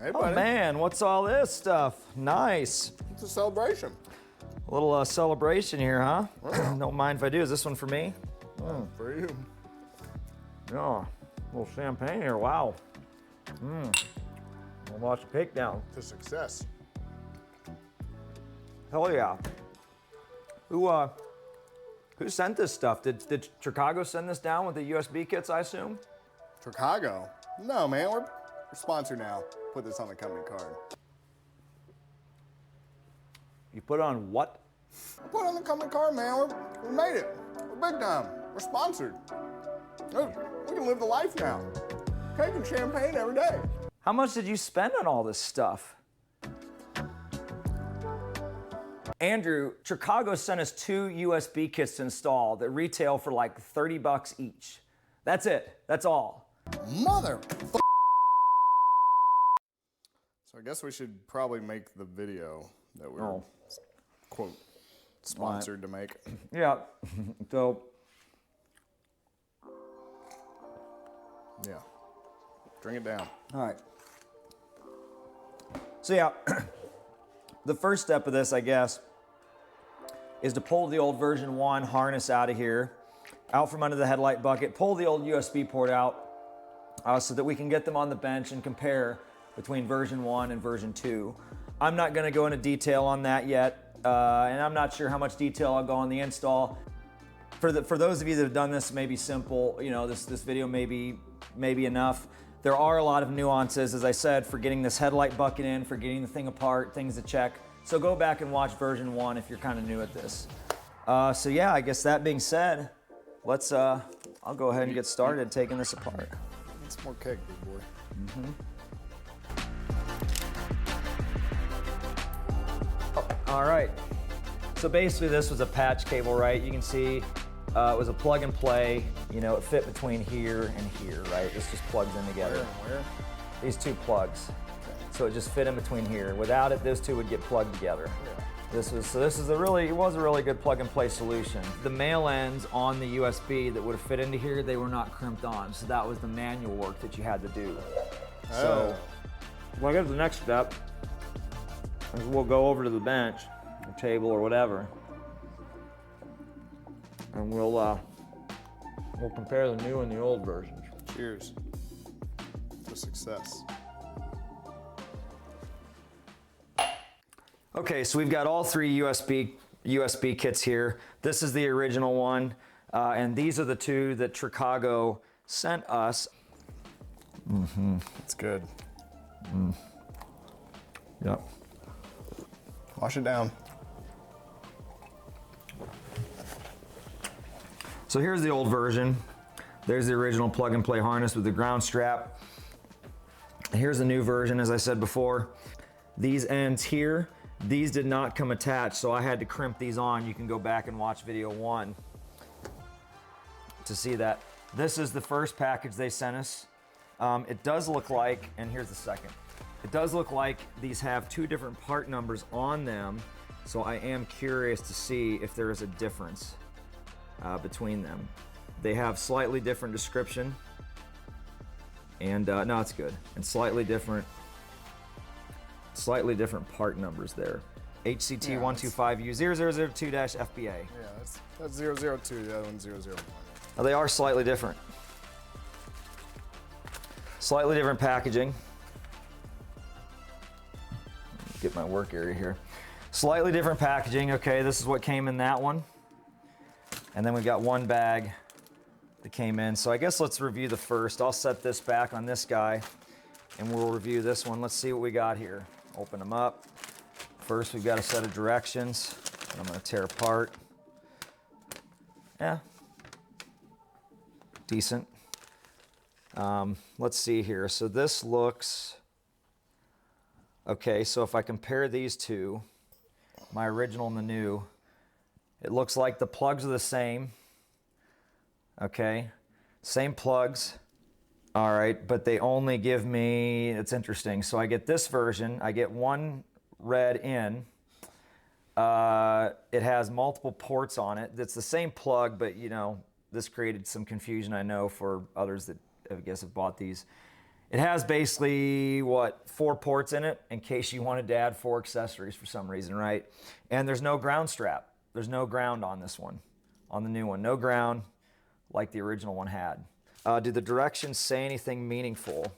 Hey, buddy. Oh man, what's all this stuff? Nice. It's a celebration. A little celebration here, huh? Don't mind if I do. Is this one for me? For you. Oh, a little champagne here. Wow. I'll watch the cake down. To success. Hell yeah. Who sent this stuff? Did TRICAGO send this down with the USB kits, I assume? TRICAGO? No, man, we're sponsored now. Put this on the company card. You put it on what? Put it on the company card, man. We made it. We're big time. We're sponsored. We can live the life now. Cake and champagne every day. How much did you spend on all this stuff? Andrew, TRICAGO sent us 2 USB kits to install that retail for like 30 bucks each. That's it. That's all. Mother. So I guess we should probably make the video that we're, quote, sponsored to make. Yeah. So. Yeah. Drink it down. All right. So yeah, the first step of this, I guess, is to pull the old version 1 harness out of here, out from under the headlight bucket, pull the old USB port out so that we can get them on the bench and compare between version 1 and version 2. I'm not going to go into detail on that yet, and I'm not sure how much detail I'll go on the install. For those of you that have done this, maybe simple, you know, this video may be enough. There are a lot of nuances, as I said, for getting this headlight bucket in, for getting the thing apart, things to check. So go back and watch version 1 if you're kind of new at this. So yeah, I guess that being said, let's, I'll go ahead and get started taking this apart. Need some more cake, big boy. All right, so basically this was a patch cable, right? You can see it was a plug and play. You know, it fit between here and here, right? This just plugs in together. Where? These 2 plugs. Okay. So it just fit in between here. Without it, those 2 would get plugged together. Yeah. This was a really good plug and play solution. The male ends on the USB that would have fit into here, they were not crimped on. So that was the manual work that you had to do. So, well, I guess the next step is we'll go over to the bench, or table, or whatever, and we'll compare the new and the old versions. Cheers to success. Okay, so we've got all 3 USB kits here. This is the original one, and these are the 2 that TRICAGO sent us. It's good. Yep. Wash it down. So here's the old version. There's the original plug and play harness with the ground strap. Here's the new version, as I said before. These ends here, these did not come attached, so I had to crimp these on. You can go back and watch video 1 to see that. This is the first package they sent us. It does look like, and here's the second. It does look like these have 2 different part numbers on them, so I am curious to see if there is a difference between them. They have slightly different description, and no, it's good. And slightly different part numbers there. HCT125U0002-FBA. Yeah, that's 002, the other one's 001. Now, they are slightly different. Slightly different packaging. Get my work area here. Slightly different packaging. Okay, this is what came in that one. And then we've got 1 bag that came in. So I guess let's review the first. I'll set this back on this guy and we'll review this one. Let's see what we got here. Open them up. First, we've got a set of directions that I'm going to tear apart. Yeah, decent. Let's see here. So this looks, okay, so if I compare these 2, my original and the new, it looks like the plugs are the same. Okay, same plugs. All right, but they only give me, it's interesting. So I get this version, I get 1 red in. It has multiple ports on it. It's the same plug, but you know, this created some confusion, I know, for others that I guess have bought these. It has basically, what, 4 ports in it in case you wanted to add 4 accessories for some reason, right? And there's no ground strap. There's no ground on this one, on the new one. No ground like the original one had. Do the directions say anything meaningful?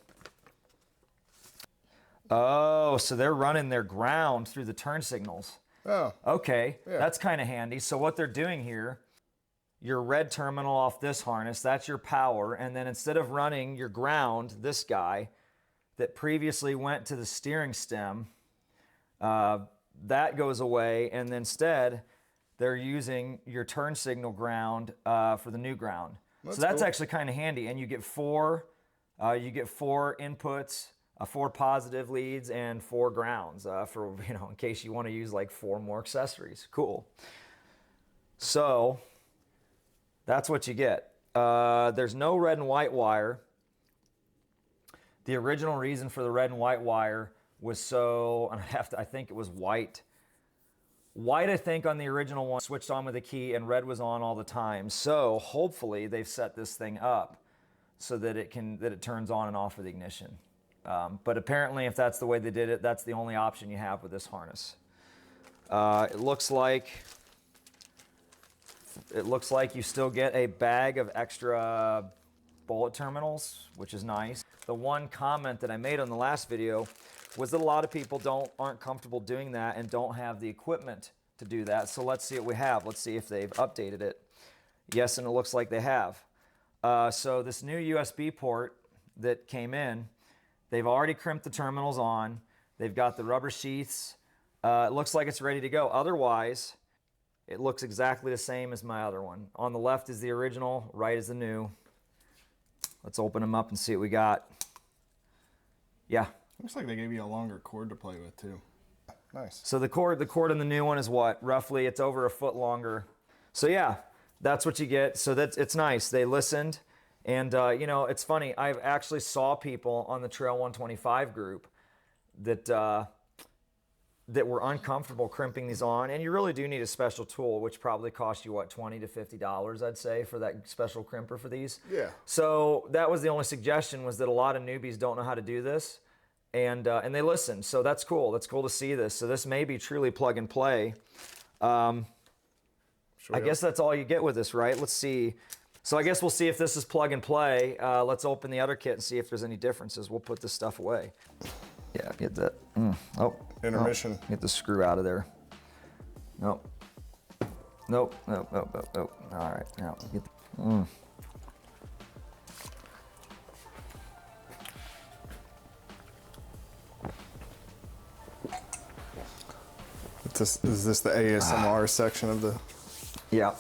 Oh, so they're running their ground through the turn signals. Oh. Okay, Yeah. that's kind of handy. So what they're doing here, your red terminal off this harness, that's your power. And then instead of running your ground, this guy that previously went to the steering stem, that goes away. And then instead, they're using your turn signal ground for the new ground. So that's cool. actually kind of handy. And you get 4 inputs, 4 positive leads and 4 grounds for, you know, in case you want to use like 4 more accessories. Cool. So that's what you get. There's no red and white wire. The original reason for the red and white wire was so, and I think it was white. White, I think, on the original one switched on with a key, and red was on all the time. So hopefully they've set this thing up so that it turns on and off with ignition. But apparently, if that's the way they did it, that's the only option you have with this harness. It looks like you still get a bag of extra bullet terminals, which is nice. The one comment that I made on the last video was that a lot of people aren't comfortable doing that and don't have the equipment to do that. So let's see what we have. Let's see if they've updated it. Yes, and it looks like they have. So this new USB port that came in, they've already crimped the terminals on. They've got the rubber sheaths. It looks like it's ready to go. Otherwise, it looks exactly the same as my other one. On the left is the original, right is the new. Let's open them up and see what we got. Yeah. Looks like they gave you a longer cord to play with too. Nice. So the cord on the new one is what? Roughly, it's over a foot longer. So yeah, that's what you get. So it's nice. They listened. And, you know, it's funny. I actually saw people on the Trail125 group that were uncomfortable crimping these on. And you really do need a special tool, which probably costs you, what, $20 to $50, I'd say, for that special crimper for these. Yeah. So that was the only suggestion, was that a lot of newbies don't know how to do this. And they listened. So that's cool. That's cool to see this. So this may be truly plug and play. I guess that's all you get with this, right? Let's see. So I guess we'll see if this is plug and play. Let's open the other kit and see if there's any differences. We'll put this stuff away. Yeah, get that. Intermission. Get the screw out of there. Nope. Nope. All right. Now get the, Is this the ASMR section of the video?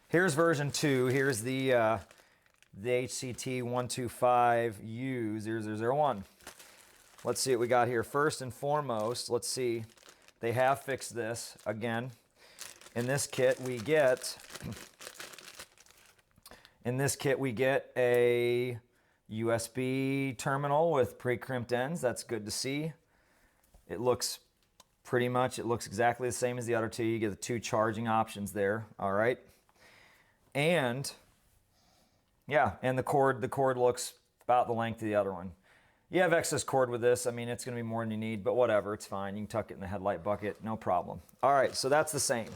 Here's version 2. Here's the HCT125U0001. Let's see what we got here. First and foremost, let's see. They have fixed this again. In this kit, we get a USB terminal with pre-crimped ends. That's good to see. It looks exactly the same as the other two. You get the 2 charging options there. All right. And yeah, and the cord looks about the length of the other one. You have excess cord with this. I mean, it's going to be more than you need, but whatever, it's fine. You can tuck it in the headlight bucket, no problem. All right, so that's the same.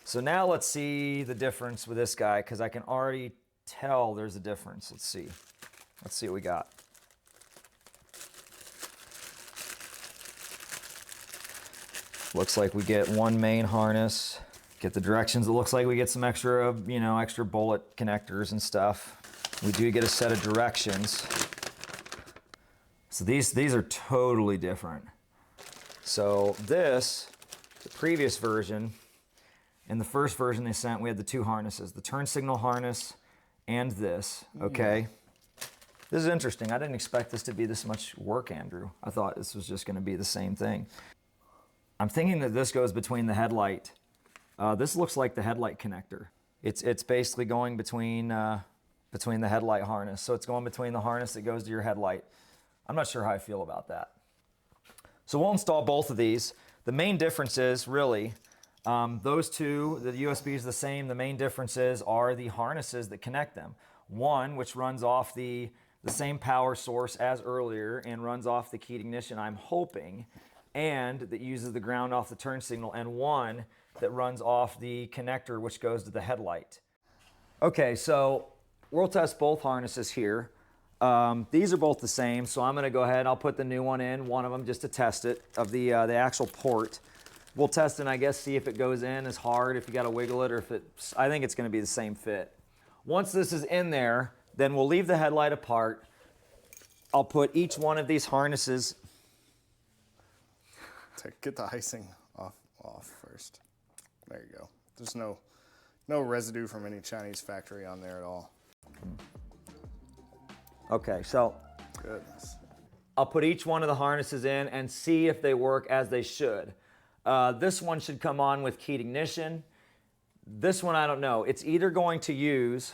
So now let's see the difference with this guy, because I can already tell there's a difference. Let's see what we got. Looks like we get one main harness. Get the directions. It looks like we get some extra bullet connectors and stuff. We do get a set of directions. So these are totally different. So this, the previous version, in the first version they sent, we had the 2 harnesses, the turn signal harness and this, okay? This is interesting. I didn't expect this to be this much work, Andrew. I thought this was just gonna be the same thing. I'm thinking that this goes between the headlight. This looks like the headlight connector. It's basically going between the headlight harness. So it's going between the harness that goes to your headlight. I'm not sure how I feel about that. So we'll install both of these. The main difference is really, those two, the USB is the same. The main differences are the harnesses that connect them. One, which runs off the same power source as earlier and runs off the keyed ignition, I'm hoping, and that uses the ground off the turn signal, and one that runs off the connector which goes to the headlight. Okay, so we'll test both harnesses here. These are both the same, so I'm going to go ahead and I'll put the new one in, one of them just to test it, of the actual port. We'll test it and I guess see if it goes in as hard, if you got to wiggle it, or if it's, I think it's going to be the same fit. Once this is in there, then we'll leave the headlight apart. I'll put each one of these harnesses. Get the icing off first. There you go. There's no residue from any Chinese factory on there at all. Okay, so Goodness. I'll put each one of the harnesses in and see if they work as they should. This one should come on with keyed ignition. This one, I don't know. It's either going to use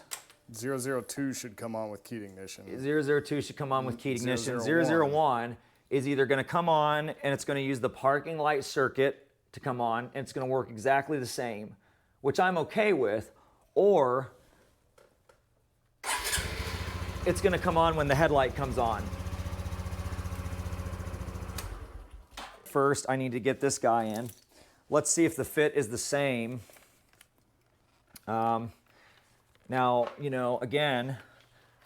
002 should come on with keyed ignition. 002 should come on with keyed ignition. 001. 001 is either going to come on and it's going to use the parking light circuit to come on, and it's going to work exactly the same, which I'm okay with, or it's going to come on when the headlight comes on. First, I need to get this guy in. Let's see if the fit is the same. Now, you know, again,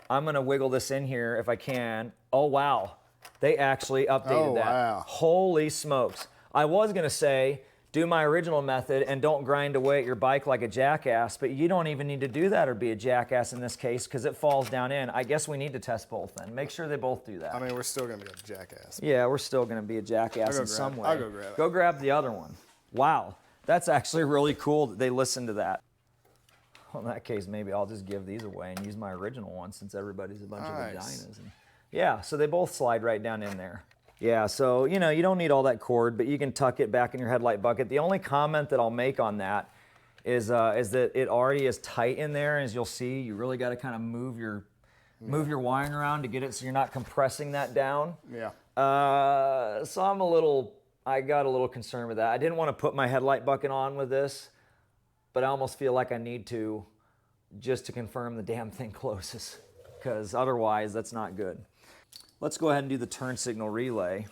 I'm going to wiggle this in here if I can. Oh, wow. They actually updated that. Wow. Holy smokes. I was going to say, do my original method and don't grind away at your bike like a jackass, but you don't even need to do that or be a jackass in this case because it falls down in. I guess we need to test both then. Make sure they both do that. I mean, we're still going to be a jackass. Yeah, we're still going to be a jackass in some way. I'll go grab it. Go grab the other one. Wow. That's actually really cool that they listened to that. Well, in that case, maybe I'll just give these away and use my original one since everybody's a bunch of vaginas. And yeah, so they both slide right down in there. Yeah, so, you know, you don't need all that cord, but you can tuck it back in your headlight bucket. The only comment that I'll make on that is that it already is tight in there. As you'll see, you really got to kind of move your wiring around to get it so you're not compressing that down. Yeah. So I got a little concerned with that. I didn't want to put my headlight bucket on with this, but I almost feel like I need to just to confirm the damn thing closes, because otherwise that's not good. Let's go ahead and do the turn signal relay.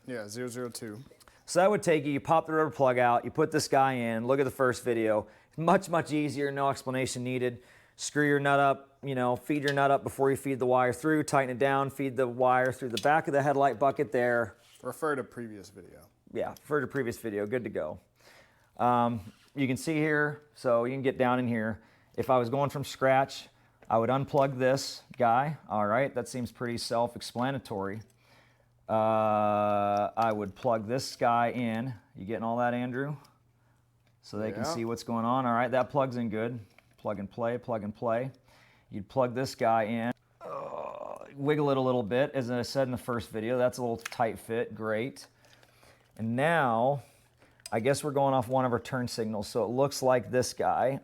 Yeah, 002. So that would take you pop the rubber plug out, you put this guy in, look at the first video. Much, much easier, no explanation needed. Screw your nut up, you know, feed your nut up before you feed the wire through, tighten it down, feed the wire through the back of the headlight bucket there. Refer to previous video. Yeah, refer to previous video, good to go. You can see here, so you can get down in here. If I was going from scratch, I would unplug this guy. All right, that seems pretty self-explanatory. I would plug this guy in. You getting all that, Andrew? So they can see what's going on. All right, that plugs in good. Plug and play, plug and play. You'd plug this guy in. Wiggle it a little bit. As I said in the first video, that's a little tight fit, great. And now, I guess we're going off one of our turn signals, so it looks like this guy.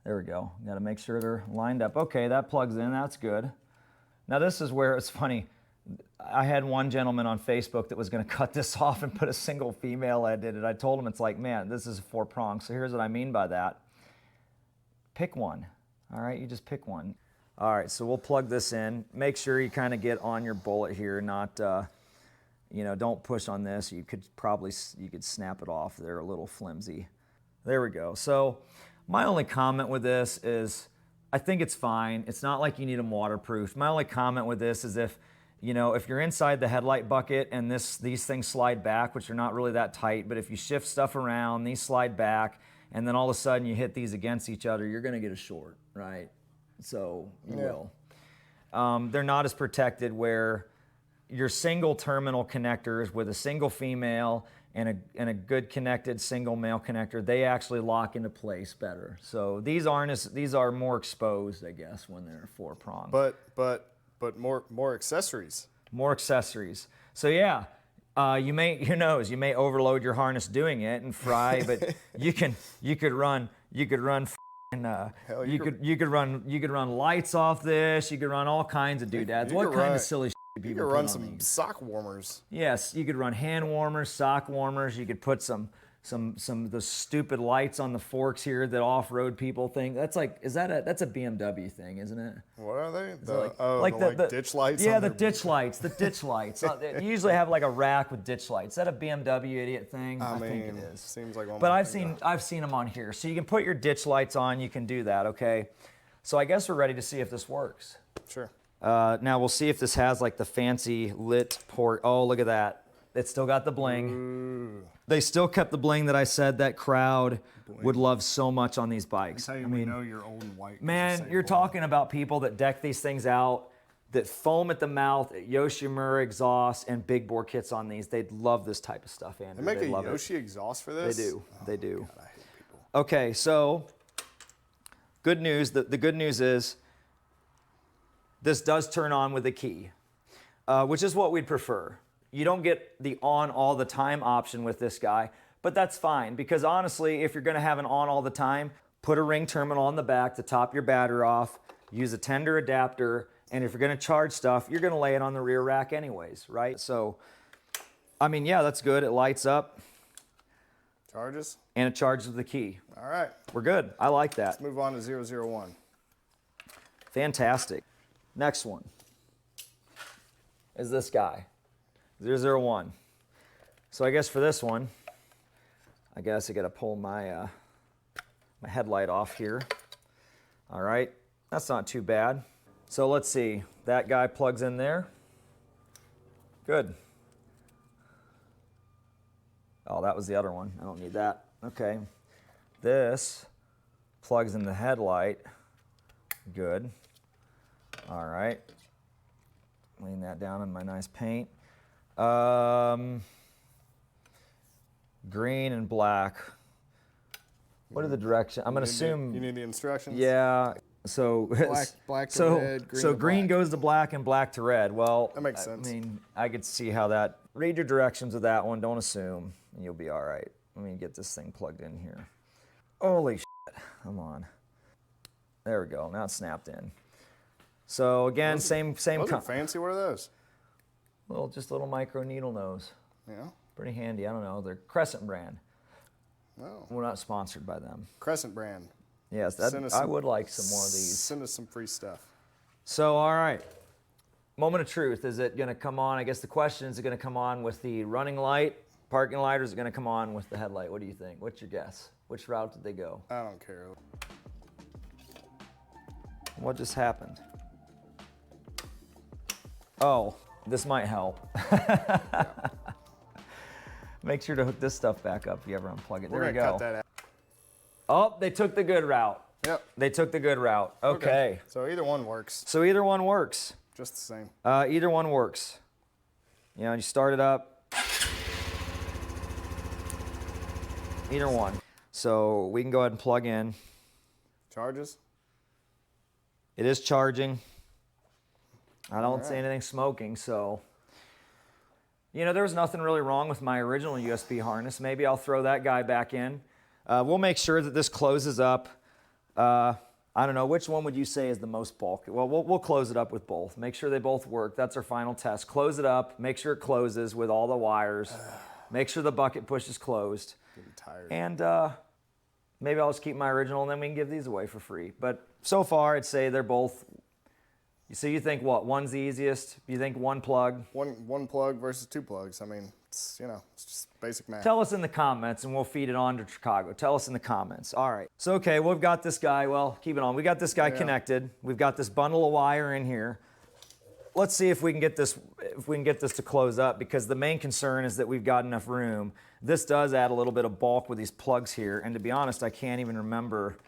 There we go. Got to make sure they're lined up. Okay, that plugs in. That's good. Now this is where it's funny. I had one gentleman on Facebook that was going to cut this off and put a single female head in it. I told him, it's like, man, this is a 4-prong. So here's what I mean by that. Pick one. All right, you just pick one. All right, so we'll plug this in. Make sure you kind of get on your bullet here, not, you know, don't push on this. You could snap it off. They're a little flimsy. There we go. So my only comment with this is I think it's fine. It's not like you need them waterproof. My only comment with this is if you're inside the headlight bucket and these things slide back, which are not really that tight, but if you shift stuff around, these slide back, and then all of a sudden you hit these against each other, you're going to get a short, right? So you will. They're not as protected where your single terminal connectors with a single female and a good connected single male connector, they actually lock into place better. So these are more exposed, I guess, when they're 4-prong. But more accessories. More accessories. So yeah, you may overload your harness doing it and fry, but you could run you could run lights off this. You could run all kinds of doodads. What kind of silly shit do people You could put run on some these? sock warmers. Yes, you could run hand warmers, sock warmers. You could put some some of those stupid lights on the forks here that off-road people think. That's like, that's a BMW thing, isn't it? What are they? The ditch lights? Yeah, the ditch lights. The ditch lights. You usually have like a rack with ditch lights. Is that a BMW idiot thing? I think it is. Seems like one. But I've seen them on here. So you can put your ditch lights on. You can do that, okay? So I guess we're ready to see if this works. Sure. Now we'll see if this has like the fancy lit port. Oh, look at that. It's still got the bling. Ooh. They still kept the bling that I said that crowd would love so much on these bikes. That's how we know you're old and white. Man, you're talking about people that deck these things out, that foam at the mouth, Yoshimura exhaust, and big bore kits on these. They'd love this type of stuff, Andrew. They make a Yoshi exhaust for this? They do. They do. God, I hate people. Okay, so good news. The good news is this does turn on with a key, which is what we'd prefer. You don't get the on all the time option with this guy, but that's fine because honestly, if you're gonna have an on all the time, put a ring terminal on the back to top your battery off, use a tender adapter, and if you're gonna charge stuff, you're gonna lay it on the rear rack anyways, right? So, I mean, yeah, that's good. It lights up. Charges? And it charges with the key. All right. We're good. I like that. Let's move on to 001. Fantastic. Next one is this guy. 001. So I guess for this one, I guess I gotta pull my my headlight off here. All right, that's not too bad. So let's see, that guy plugs in there. Good. Oh, that was the other one. I don't need that. Okay. This plugs in the headlight. Good. All right. Laying that down in my nice paint. Green and black. What are the directions? I'm gonna assume. You need the instructions? Yeah. So black to red, green to green black. goes to black and black to red. Well, That makes sense. I mean, I could see how that. Read your directions with that one. Don't assume, and you'll be all right. Let me get this thing plugged in here. Holy shit! Come on. There we go. Now it's snapped in. So again, same. Those are fancy. What are those? Just little micro needle nose. Yeah. Pretty handy. I don't know. They're Crescent brand. Oh. We're not sponsored by them. Crescent brand. Yes, I would like some more of these. Send us some free stuff. So, all right. Moment of truth. Is it going to come on? I guess the question is it going to come on with the running light, parking light, or is it going to come on with the headlight? What do you think? What's your guess? Which route did they go? I don't care. What just happened? Oh, this might help. Make sure to hook this stuff back up if you ever unplug it. There we go. Cut that out. Oh, they took the good route. Yep. They took the good route. Okay. So either one works. So either one works. Just the same. Either one works. You know, you start it up. Either one. So we can go ahead and plug in. Charges? It is charging. I don't see anything smoking, so. You know, there was nothing really wrong with my original USB harness. Maybe I'll throw that guy back in. We'll make sure that this closes up. I don't know, which one would you say is the most bulky? Well, we'll close it up with both. Make sure they both work. That's our final test. Close it up. Make sure it closes with all the wires. Make sure the bucket push is closed. Getting tired. And maybe I'll just keep my original and then we can give these away for free. But so far, I'd say they're both. So you think what? One's the easiest? You think one plug? One plug versus two plugs. I mean, it's, you know, it's just basic math. Tell us in the comments and we'll feed it on to TRICAGO. Tell us in the comments. All right. So, okay, we've got this guy. Well, keep it on. We got this guy connected. We've got this bundle of wire in here. Let's see if we can get this to close up because the main concern is that we've got enough room. This does add a little bit of bulk with these plugs here. And to be honest, I can't even remember.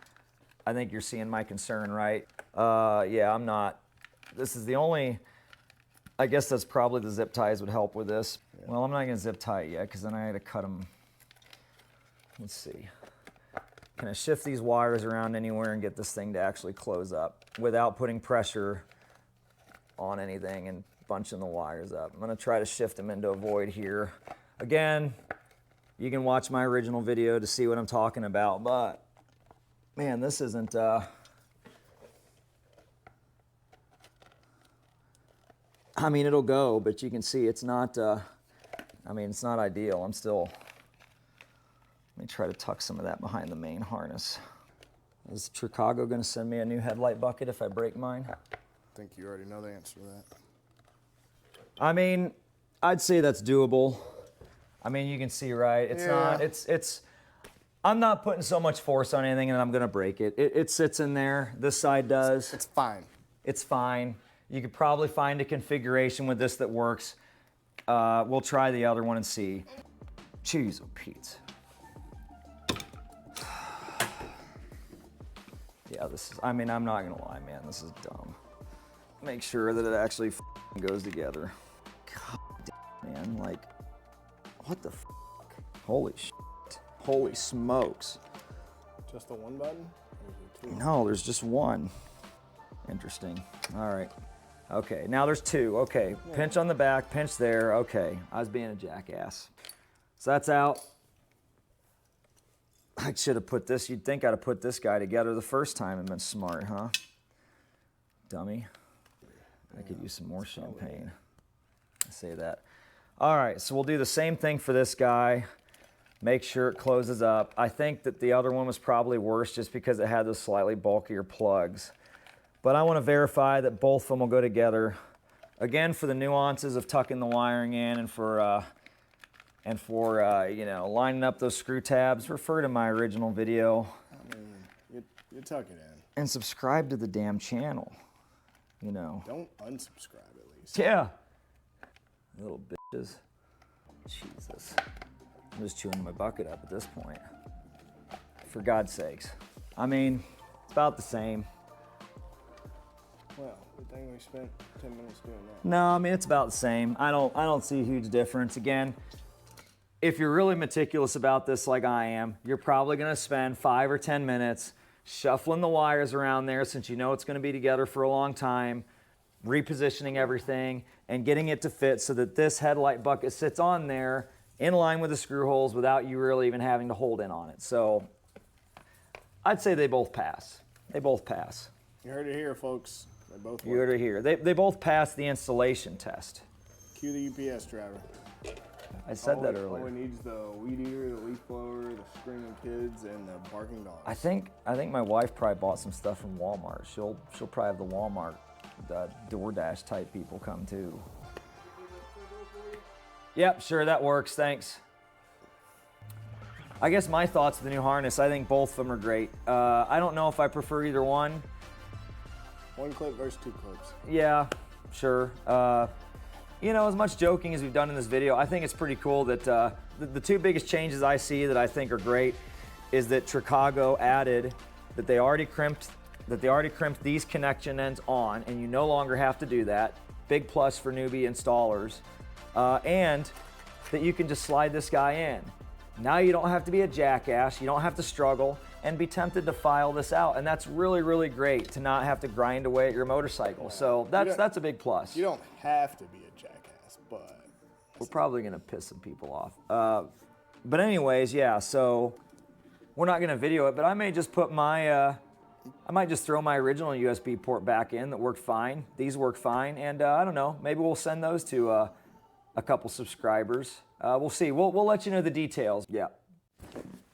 I think you're seeing my concern, right? Yeah, I'm not. This is the only, I guess that's probably the zip ties would help with this. Yeah. Well, I'm not gonna zip tie it yet because then I had to cut them. Let's see. Can I shift these wires around anywhere and get this thing to actually close up without putting pressure on anything and bunching the wires up? I'm gonna try to shift them into a void here. Again, you can watch my original video to see what I'm talking about, but man, this isn't, I mean, it'll go, but you can see it's not, I mean, it's not ideal. I'm still Let me try to tuck some of that behind the main harness. Is TRICAGO going to send me a new headlight bucket if I break mine? I think you already know the answer to that. I mean, I'd say that's doable. I mean, you can see, right? It's not, I'm not putting so much force on anything and I'm going to break it. It sits in there. This side does. It's fine. It's fine. You could probably find a configuration with this that works. We'll try the other one and see. Jeez, oh Pete. Yeah, this is, I mean, I'm not gonna lie, man, this is dumb. Make sure that it actually goes together. God damn, man, like, what the f? Holy shit. Holy smokes. Just the one button? Or is there two? No, there's just one. Interesting. All right. Okay, now there's two. Okay, pinch on the back, pinch there. Okay, I was being a jackass. So that's out. I should have put this, you'd think I'd have put this guy together the first time and been smart, huh? Dummy. I could use some more champagne. I say that. All right, so we'll do the same thing for this guy. Make sure it closes up. I think that the other one was probably worse just because it had those slightly bulkier plugs. But I want to verify that both of them will go together. Again, for the nuances of tucking the wiring in and for you know, lining up those screw tabs, refer to my original video. I mean, you tuck it in. And subscribe to the damn channel, you know. Don't unsubscribe at least. Yeah. Little bitches. Jesus. I'm just chewing my bucket up at this point. For God's sakes. I mean, it's about the same. Well, good thing we spent 10 minutes doing that. No, I mean, it's about the same. I don't see a huge difference. Again, if you're really meticulous about this like I am, you're probably gonna spend 5 or 10 minutes shuffling the wires around there since you know it's gonna be together for a long time, repositioning everything, and getting it to fit so that this headlight bucket sits on there in line with the screw holes without you really even having to hold in on it. So I'd say they both pass. They both pass. You heard it here, folks. They both You heard it here. They both passed the installation test. Cue the UPS driver. I said that earlier. All we need is the weed eater, the leaf blower, the screaming kids, and the barking dogs. I think my wife probably bought some stuff from Walmart. She'll probably have the Walmart, the DoorDash type people come too. Yep, sure, that works, thanks. I guess my thoughts of the new harness, I think both of them are great. I don't know if I prefer either one. One clip versus two clips. Yeah, sure. You know, as much joking as we've done in this video, I think it's pretty cool that the two biggest changes I see that I think are great is that TRICAGO added that they already crimped these connection ends on, and you no longer have to do that. Big plus for newbie installers. And that you can just slide this guy in. Now you don't have to be a jackass, you don't have to struggle and be tempted to file this out. And that's really, really great to not have to grind away at your motorcycle. Yeah. So that's a big plus. You don't have to be a jackass, but we're probably gonna piss some people off. But anyways, yeah, so we're not gonna video it, but I may just put my, I might just throw my original USB port back in that worked fine. These work fine, and I don't know, maybe we'll send those to a couple subscribers. We'll see, we'll let you know the details, yeah.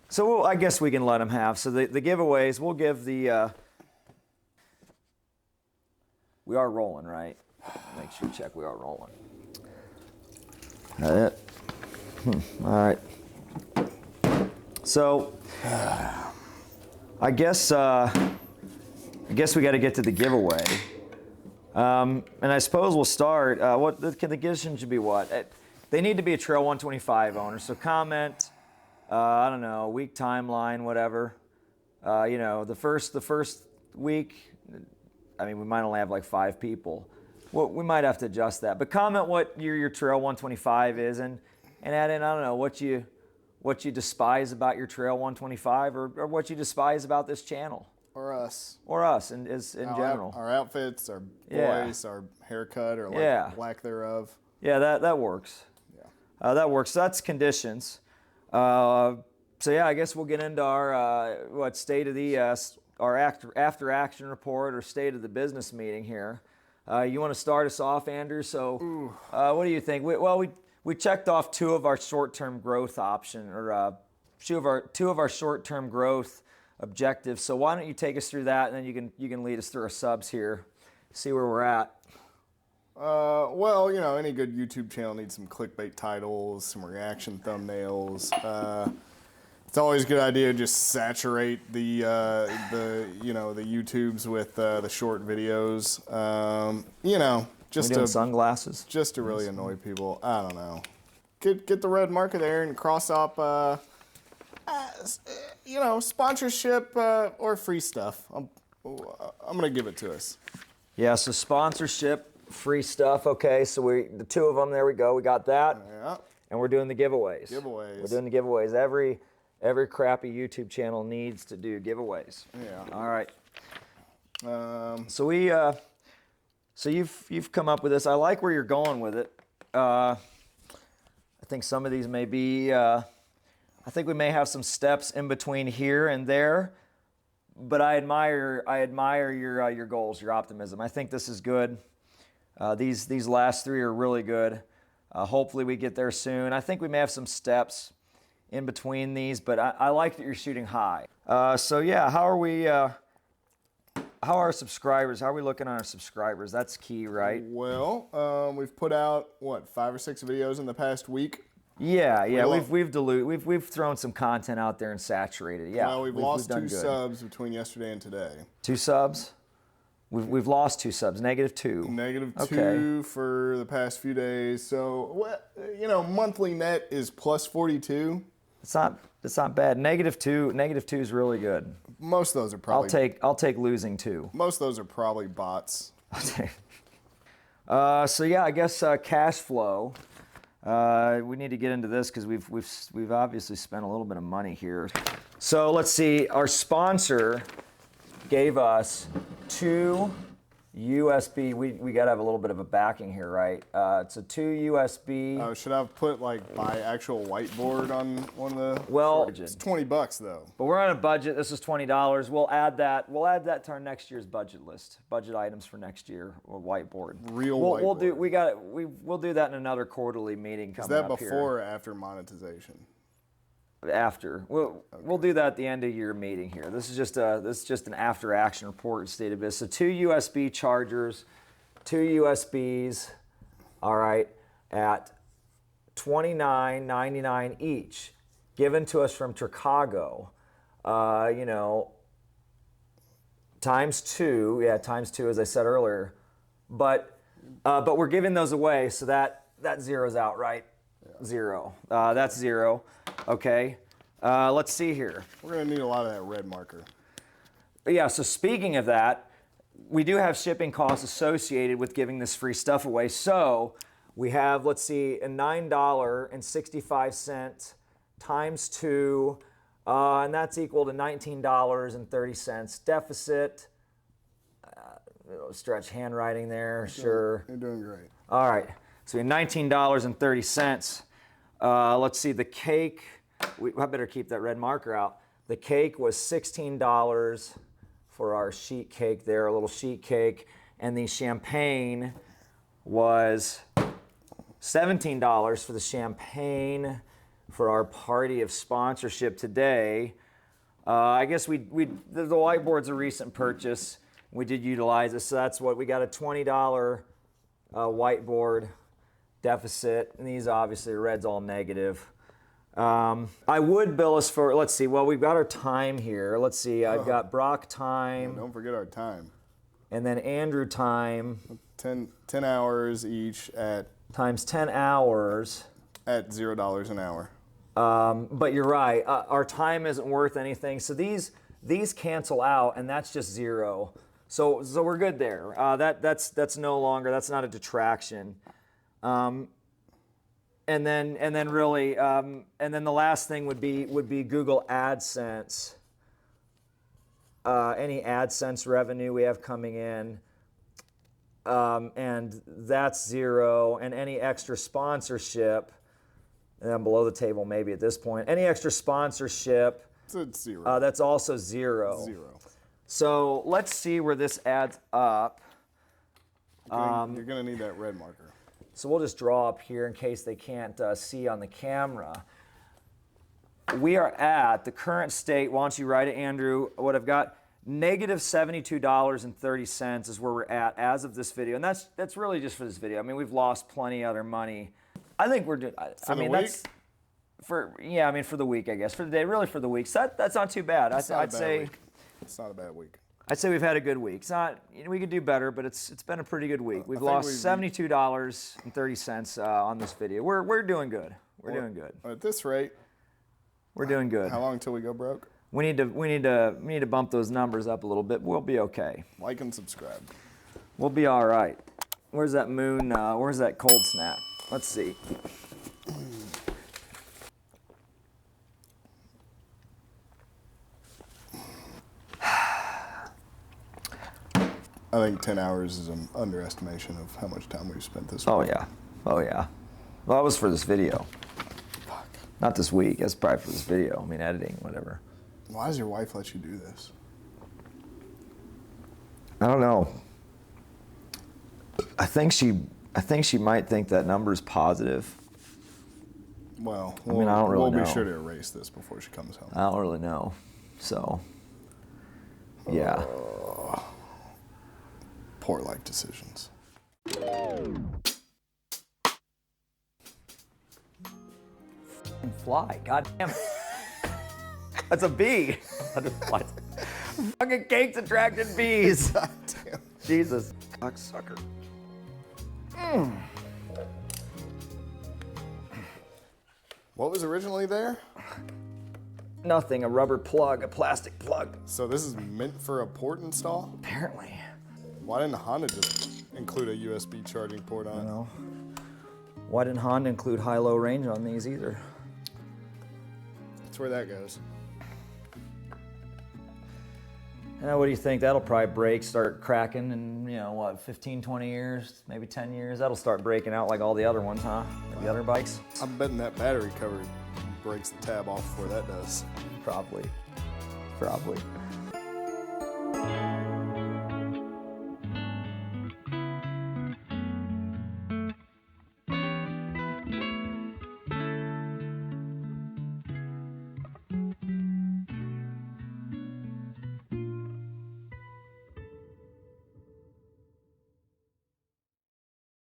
So I guess we can let them have. So the giveaways, we'll give the, we are rolling, right? Make sure you check we are rolling. That it? All right. So, I guess we got to get to the giveaway. And I suppose we'll start, the condition should be what? They need to be a Trail125 owner, so comment, I don't know, week timeline, whatever. You know, the first week, I mean, we might only have like 5 people. Well, we might have to adjust that, but comment what your Trail125 is and add in, I don't know, what you despise about your Trail125 or what you despise about this channel. Or us. Or us in general. Our outfits, our voice, our haircut, or lack thereof. Yeah, that works. Yeah. That works. So that's conditions. So yeah, I guess we'll get into our state of the our after action report or state of the business meeting here. You want to start us off, Andrew? So, what do you think? We checked off 2 of our short-term growth option or two of our short-term growth objectives. So why don't you take us through that, and then you can lead us through our subs here, see where we're at. Well, you know, any good YouTube channel needs some clickbait titles, some reaction thumbnails. It's always a good idea to just saturate the you know, the YouTubes with the short videos. You know, just to sunglasses, just to really annoy people. I don't know. Get the red marker there and cross up, you know, sponsorship or free stuff. I'm gonna give it to us. Yeah. So sponsorship. Free stuff, okay, so the two of them, there we go, we got that. Yeah. And we're doing the giveaways. Giveaways. We're doing the giveaways. Every crappy YouTube channel needs to do giveaways. Yeah. All right. So you've come up with this. I like where you're going with it. I think some of these may be, I think we may have some steps in between here and there, but I admire your goals, your optimism. I think this is good. These last three are really good. Hopefully we get there soon. I think we may have some steps in between these, but I like that you're shooting high. So yeah, how are we? How are our subscribers? How are we looking on our subscribers? That's key, right? Well, we've put out what, 5 or 6 videos in the past week. Yeah. We've thrown some content out there and saturated. Yeah. Well, we've lost 2 subs between yesterday and today. 2 subs. We've lost 2 subs, -2. -2 for the past few days. So, you know, monthly net is +42. It's not bad. -2 is really good. Most of those are probably. I'll take losing 2. Most of those are probably bots. So yeah, I guess cash flow. We need to get into this because we've obviously spent a little bit of money here. So let's see. Our sponsor gave us 2 USB. We got to have a little bit of a backing here, right? It's a 2 USB. Should I have put like my actual whiteboard on one of the? Well, it's $20 though. But we're on a budget. This is $20. We'll add that to our next year's budget list. Budget items for next year or whiteboard. Whiteboard. We'll do that in another quarterly meeting coming up here. Is that before or after monetization? After. We'll do that at the end of your meeting here. This is just an after action report state of business. So 2 USB chargers, 2 USBs, all right, at $29.99 each, given to us from TRICAGO. You know, times 2 as I said earlier. But we're giving those away, so that zeroes out, right? Yeah. 0. That's 0. Okay, let's see here. We're gonna need a lot of that red marker. Yeah, so speaking of that, we do have shipping costs associated with giving this free stuff away. So we have, let's see, a $9.65 times 2, and that's equal to $19.30 deficit. Stretch handwriting there, sure. You're doing great. All right, so we have $19.30. Let's see, the cake, I better keep that red marker out. The cake was $16 for our sheet cake there, a little sheet cake. And the champagne was $17 for the champagne for our party of sponsorship today. I guess the whiteboard's a recent purchase. We did utilize it, so that's what, we got a $20 whiteboard deficit, and these obviously, red's all negative. I would bill us for, let's see, well, we've got our time here. Let's see, I've got Brock time. Don't forget our time. And then Andrew time. 10 hours each at... Times 10 hours. At $0 an hour. But you're right, our time isn't worth anything. So these cancel out, and that's just 0. So we're good there. That's no longer, that's not a detraction. And then the last thing would be Google AdSense. Any AdSense revenue we have coming in, and that's 0. And any extra sponsorship, and then below the table maybe at this point, any extra sponsorship, it's 0. that's also 0. 0. So let's see where this adds up. You're gonna need that red marker. So we'll just draw up here in case they can't see on the camera. we are at the current state. Why don't you write it, Andrew? What I've got, negative $72.30 is where we're at as of this video, and that's really just for this video. I mean, we've lost plenty of other money. I think we're doing. I mean, that's for I mean, for the week, I guess, for the day, really for the week. So that's not too bad. I'd say it's not a bad week. I'd say we've had a good week. It's not, we could do better, but it's been a pretty good week. We've lost $72.30 on this video. We're doing good. We're doing good. At this rate, we're doing good. How long until we go broke? We need to bump those numbers up a little bit. We'll be okay. Like and subscribe. We'll be all right. Where's that moon? Where's that cold snap? Let's see. I think 10 hours is an underestimation of how much time we've spent this week. Oh yeah. Oh yeah. Well, that was for this video. Fuck. Not this week. That's probably for this video. I mean, editing, whatever. Why does your wife let you do this? I don't know. I think she might think that number's positive. Well, I mean, I don't really know. We'll be sure to erase this before she comes home. I don't really know. So, yeah. Poor life decisions. Fly, goddamn it. That's a bee. Fucking cakes attracted bees. Goddamn. Jesus. Cocksucker. What was originally there? Nothing, a rubber plug, a plastic plug. So this is meant for a port install? Apparently. Why didn't Honda just include a USB charging port on it? I know. Why didn't Honda include high-low range on these either? That's where that goes. What do you think? That'll probably break, start cracking in, 15, 20 years, maybe 10 years. That'll start breaking out like all the other ones, huh? The other bikes? I'm betting that battery cover breaks the tab off before that does. Probably.